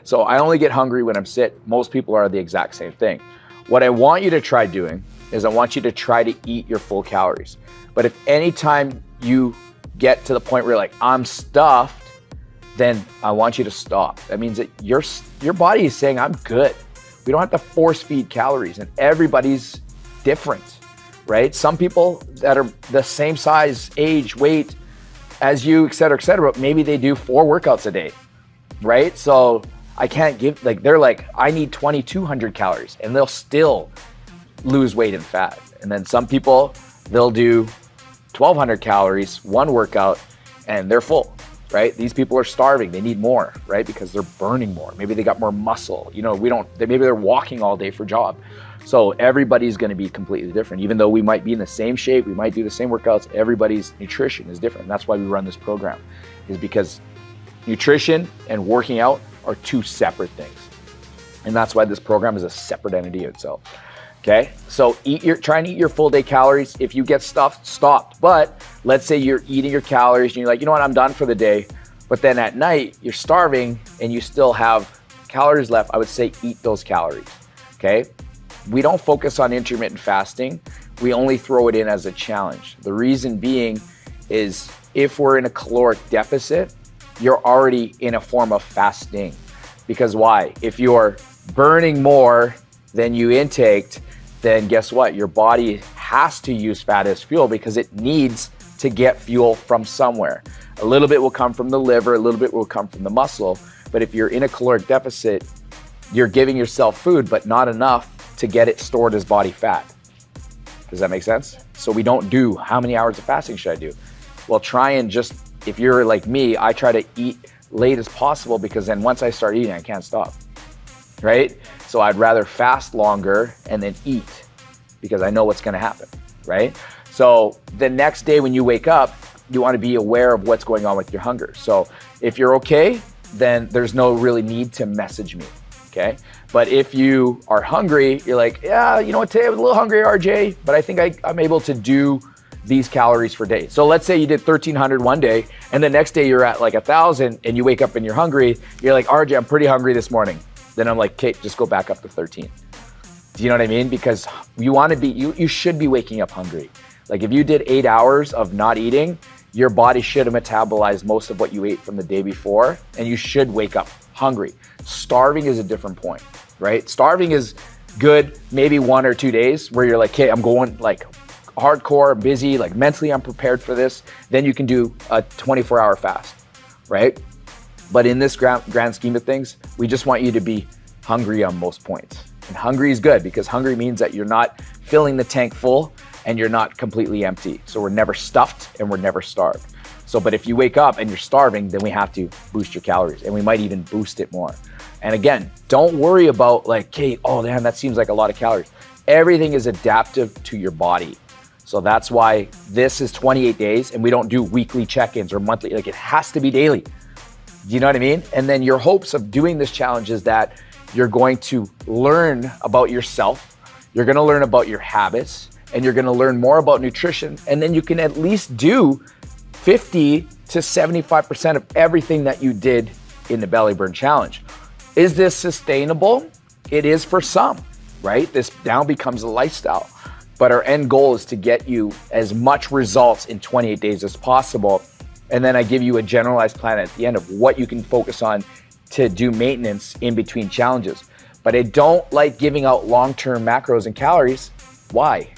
So I only get hungry when I'm sick. Most people are the exact same thing. What I want you to try doing is I want you to try to eat your full calories. But if anytime you get to the point where you're like, I'm stuffed, then I want you to stop. That means that your body is saying, I'm good. We don't have to force feed calories, and everybody's different, right? Some people that are the same size, age, weight as you, et cetera, maybe they do 4 workouts a day, right? So I can't give, like, they're like, I need 2,200 calories, and they'll still lose weight and fat. And then some people, they'll do 1,200 calories, 1 workout, and they're full, right? These people are starving. They need more, right? Because they're burning more. Maybe they got more muscle. You know, maybe they're walking all day for job. So everybody's going to be completely different. Even though we might be in the same shape, we might do the same workouts, everybody's nutrition is different. And that's why we run this program, is because nutrition and working out are 2 separate things. And that's why this program is a separate entity itself. Okay, so try and eat your full day calories. If you get stuffed, stop. But let's say you're eating your calories and you're like, you know what, I'm done for the day. But then at night, you're starving and you still have calories left. I would say eat those calories, okay? We don't focus on intermittent fasting. We only throw it in as a challenge. The reason being is if we're in a caloric deficit, you're already in a form of fasting. Because why? If you're burning more than you intaked, then guess what? Your body has to use fat as fuel because it needs to get fuel from somewhere. A little bit will come from the liver, a little bit will come from the muscle. But if you're in a caloric deficit, you're giving yourself food, but not enough to get it stored as body fat. Does that make sense? So we don't do, how many hours of fasting should I do? Well, try and just, if you're like me, I try to eat late as possible because then once I start eating, I can't stop, right? So I'd rather fast longer and then eat because I know what's gonna happen, right? So the next day when you wake up, you wanna be aware of what's going on with your hunger. So if you're okay, then there's no really need to message me, okay? But if you are hungry, you're like, yeah, you know what, today I was a little hungry, RJ, but I think I'm able to do these calories for days. So let's say you did 1,300 one day and the next day you're at like 1,000 and you wake up and you're hungry, you're like, RJ, I'm pretty hungry this morning. Then I'm like, Kate, just go back up to 13. Do you know what I mean? Because you should be waking up hungry. Like if you did 8 hours of not eating, your body should have metabolized most of what you ate from the day before, and you should wake up hungry. Starving is a different point, right? Starving is good maybe 1 or 2 days where you're like, okay, I'm going like hardcore, busy, like mentally I'm prepared for this. Then you can do a 24-hour fast, right? But in this grand scheme of things, we just want you to be hungry on most points. And hungry is good because hungry means that you're not filling the tank full and you're not completely empty. So we're never stuffed and we're never starved. So, but if you wake up and you're starving, then we have to boost your calories and we might even boost it more. And again, don't worry about like, Kate, oh damn, that seems like a lot of calories. Everything is adaptive to your body. So that's why this is 28 days and we don't do weekly check-ins or monthly, like it has to be daily. Do you know what I mean? And then your hopes of doing this challenge is that you're going to learn about yourself, you're gonna learn about your habits, and you're gonna learn more about nutrition, and then you can at least do 50 to 75% of everything that you did in the Belly Burn Challenge. Is this sustainable? It is for some, right? This now becomes a lifestyle. But our end goal is to get you as much results in 28 days as possible. And then I give you a generalized plan at the end of what you can focus on to do maintenance in between challenges. But I don't like giving out long-term macros and calories. Why?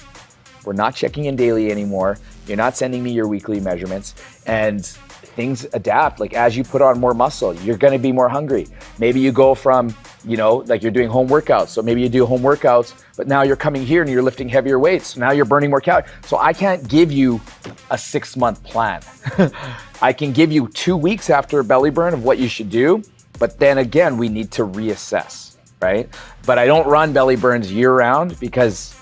We're not checking in daily anymore. You're not sending me your weekly measurements, and things adapt. Like as you put on more muscle, you're gonna be more hungry. Maybe you go from, you know, like you're doing home workouts. So maybe you do home workouts, but now you're coming here and you're lifting heavier weights. So now you're burning more calories. So I can't give you a 6-month plan. I can give you 2 weeks after a belly burn of what you should do. But then again, we need to reassess, right? But I don't run belly burns year round because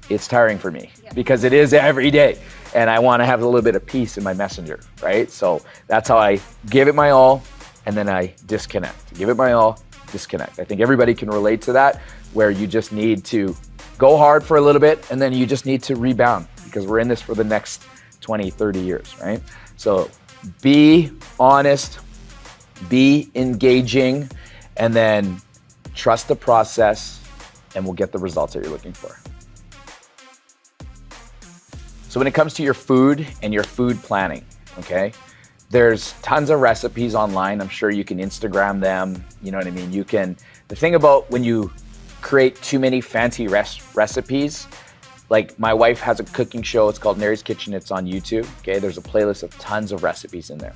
it's tiring for me, because it is every day. And I want to have a little bit of peace in my messenger, right? So that's how I give it my all and then I disconnect. Give it my all, disconnect. I think everybody can relate to that, where you just need to go hard for a little bit and then you just need to rebound, because we're in this for the next 20, 30 years, right? So be honest, be engaging, and then trust the process, and we'll get the results that you're looking for. So when it comes to your food and your food planning, okay, there's tons of recipes online. I'm sure you can Instagram them. You know what I mean? The thing about when you create too many fancy recipes, like my wife has a cooking show. It's called Mary's Kitchen. It's on YouTube. Okay, there's a playlist of tons of recipes in there.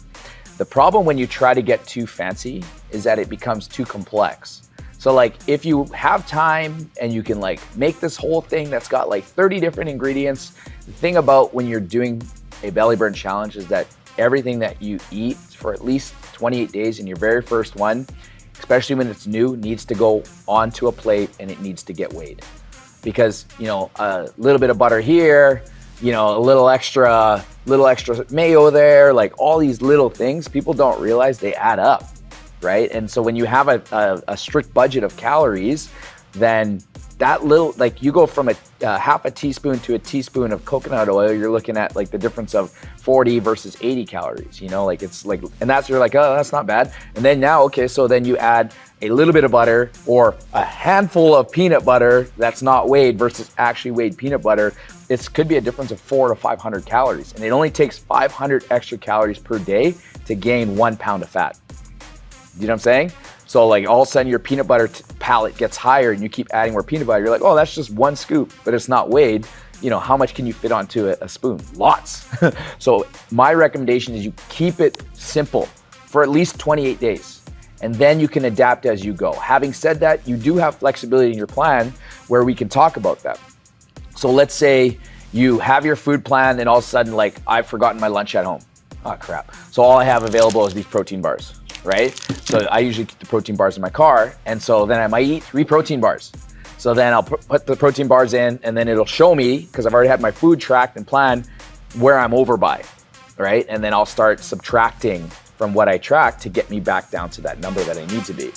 The problem when you try to get too fancy is that it becomes too complex. So like if you have time and you can like make this whole thing that's got like 30 different ingredients, the thing about when you're doing a belly burn challenge is that everything that you eat for at least 28 days in your very first one, especially when it's new, needs to go onto a plate and it needs to get weighed. Because, you know, a little bit of butter here, you know, a little extra mayo there, like all these little things, people don't realize they add up, right? And so when you have a strict budget of calories, then that little, like you go from a half a teaspoon to a teaspoon of coconut oil, you're looking at like the difference of 40 versus 80 calories, you know, like it's like, and that's, you're like, oh, that's not bad. And then now, okay, so then you add a little bit of butter or a handful of peanut butter that's not weighed versus actually weighed peanut butter. It could be a difference of 400 to 500 calories. And it only takes 500 extra calories per day to gain 1 pound of fat. You know what I'm saying? So like all of a sudden your peanut butter palate gets higher and you keep adding more peanut butter. You're like, oh, that's just 1 scoop, but it's not weighed. You know, how much can you fit onto a spoon? Lots. So my recommendation is you keep it simple for at least 28 days. And then you can adapt as you go. Having said that, you do have flexibility in your plan where we can talk about that. So let's say you have your food plan and all of a sudden like, I've forgotten my lunch at home. Oh crap. So all I have available is these protein bars, right? So I usually keep the protein bars in my car. And so then I might eat 3 protein bars. So then I'll put the protein bars in and then it'll show me, because I've already had my food tracked and planned, where I'm over by, right? And then I'll start subtracting from what I track to get me back down to that number that I need to be.